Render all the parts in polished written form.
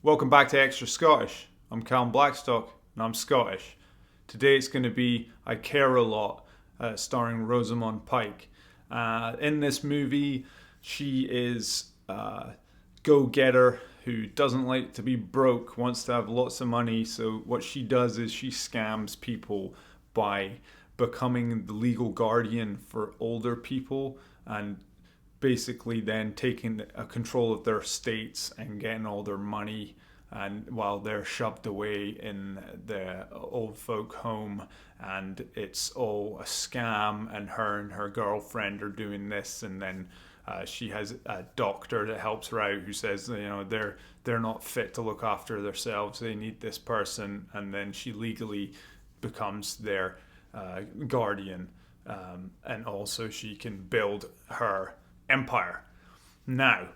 Welcome back to Extra Scottish. I'm Callum Blackstock and I'm Scottish. Today it's going to be I Care a Lot, starring Rosamund Pike. In this movie, she is a go-getter who doesn't like to be broke, wants to have lots of money. So what she does is she scams people by becoming the legal guardian for older people and basically then taking a control of their estates and getting all their money, and while they're shoved away in the old folk home, and it's all a scam, and her girlfriend are doing this, and then she has a doctor that helps her out who says, they're not fit to look after themselves, they need this person, and then she legally becomes their guardian, and also she can build her empire. Now,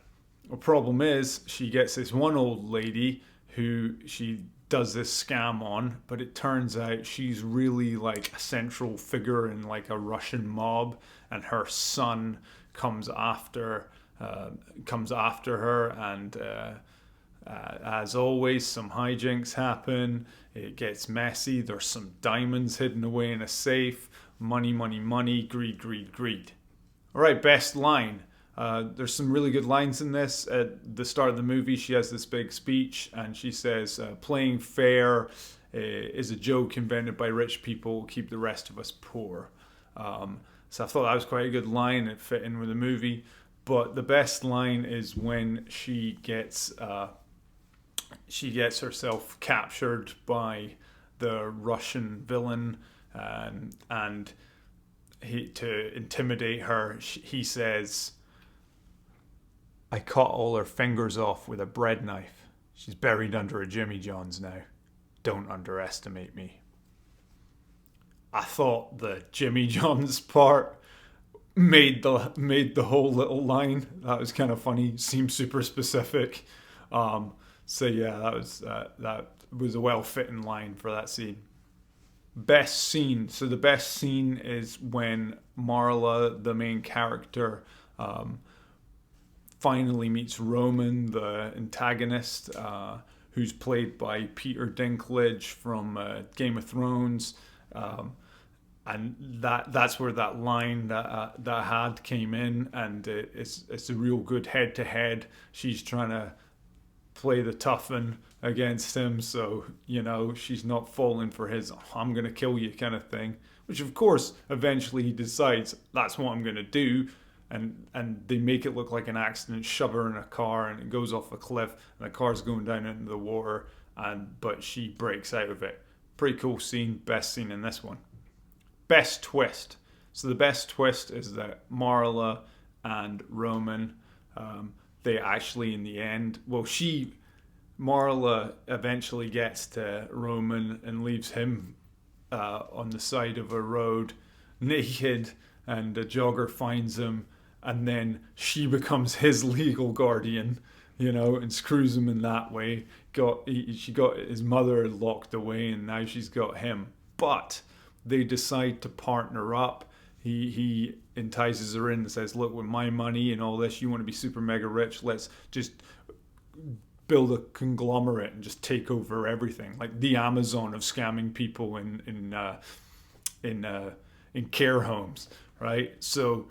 the problem is she gets this one old lady who she does this scam on, but it turns out she's really like a central figure in like a Russian mob, and her son comes after her, and as always, some hijinks happen. It gets messy. There's some diamonds hidden away in a safe. Money, money, money. Greed, greed, greed. All right, best line. There's some really good lines in this. At the start of the movie, she has this big speech, and she says, playing fair is a joke invented by rich people, keep the rest of us poor. So I thought that was quite a good line. It fit in with the movie. But the best line is when she gets herself captured by the Russian villain, and to intimidate her, he says, I cut all her fingers off with a bread knife. She's buried under a Jimmy John's now. Don't underestimate me. I thought the Jimmy John's part made the whole little line. That was kind of funny. Seemed super specific. So yeah, that was a well-fitting line for that scene. Best scene. So the best scene is when Marla, the main character, finally meets Roman, the antagonist, who's played by Peter Dinklage from Game of Thrones, and that's where that line that had came in, and it's a real good head to head. She's trying to play the tough one against him, so she's not falling for his I'm gonna kill you kind of thing, which of course eventually he decides that's what I'm gonna do, and they make it look like an accident, shove her in a car, and it goes off a cliff, and the car's going down into the water, but she breaks out of it. Pretty cool scene. Best scene in this one. Best twist. So the best twist is that Marla and Roman, they actually in the end, Marla eventually gets to Roman and leaves him on the side of a road naked, and a jogger finds him, and then she becomes his legal guardian, and screws him in that way. She got his mother locked away, and now she's got him. But they decide to partner up. He entices her in and says, look, with my money and all this, you want to be super mega rich, let's just build a conglomerate and just take over everything, like the Amazon of scamming people in care homes, right? So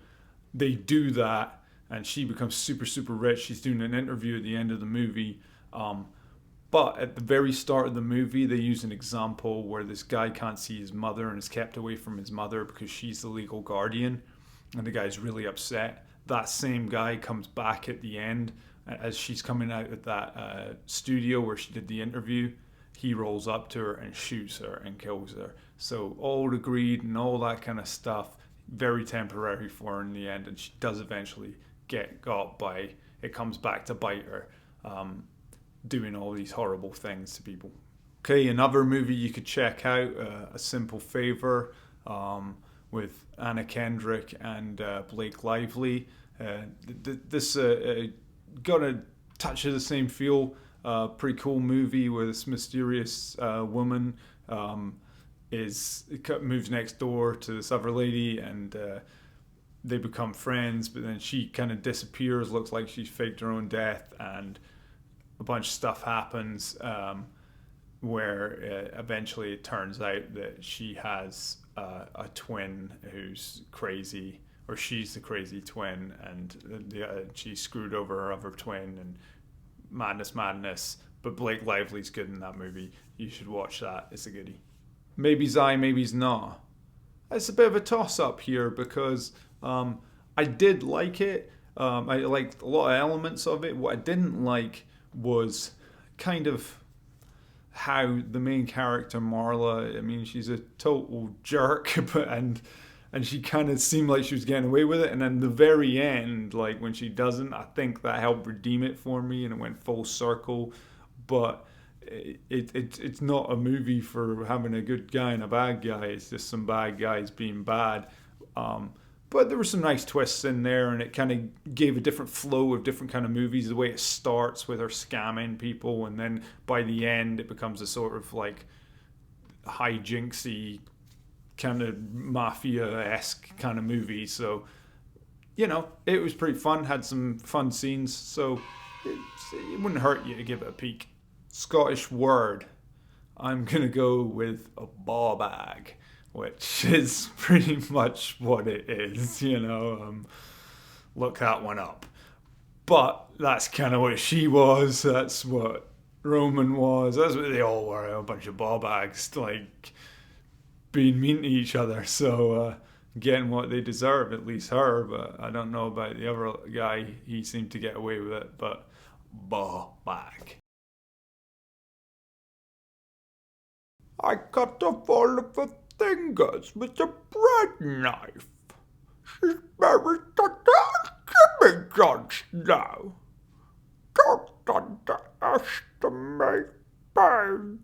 they do that, and she becomes super, super rich. She's doing an interview at the end of the movie. But at the very start of the movie, they use an example where this guy can't see his mother and is kept away from his mother because she's the legal guardian. And the guy's really upset. That same guy comes back at the end as she's coming out of that studio where she did the interview. He rolls up to her and shoots her and kills her. So all the greed and all that kind of stuff, very temporary for her in the end, and she does eventually get got by, it comes back to bite her, doing all these horrible things to people. Okay, another movie you could check out, A Simple Favor, with Anna Kendrick and Blake Lively. This got a touch of the same feel. Pretty cool movie where this mysterious woman moves next door to this other lady, and they become friends, but then she kind of disappears, looks like she's faked her own death, and a bunch of stuff happens where eventually it turns out that she has a twin who's crazy, or she's the crazy twin, and she screwed over her other twin, and madness. But Blake Lively's good in that movie. You should watch that. It's a goodie. Maybe's I, maybe's not. It's a bit of a toss-up here because I did like it. I liked a lot of elements of it. What I didn't like was kind of how the main character Marla, I mean, she's a total jerk, but and she kind of seemed like she was getting away with it, and then the very end, like when she doesn't, I think that helped redeem it for me, and it went full circle. But it's not a movie for having a good guy and a bad guy. It's just some bad guys being bad. But there were some nice twists in there, and it kind of gave a different flow of different kind of movies. The way it starts with her scamming people, and then by the end it becomes a sort of like hijinksy kind of mafia-esque kind of movie. So, you know, it was pretty fun. Had some fun scenes. So it wouldn't hurt you to give it a peek. Scottish word. I'm going to go with a ball bag, which is pretty much what it is, you know. Look that one up. But that's kind of what she was. That's what Roman was. That's what they all were. A bunch of ball bags, like, being mean to each other. So, getting what they deserve, at least her. But I don't know about the other guy. He seemed to get away with it. But ball bag. I cut off all of her fingers with a bread knife. She's very intelligent now. Don't underestimate Bane.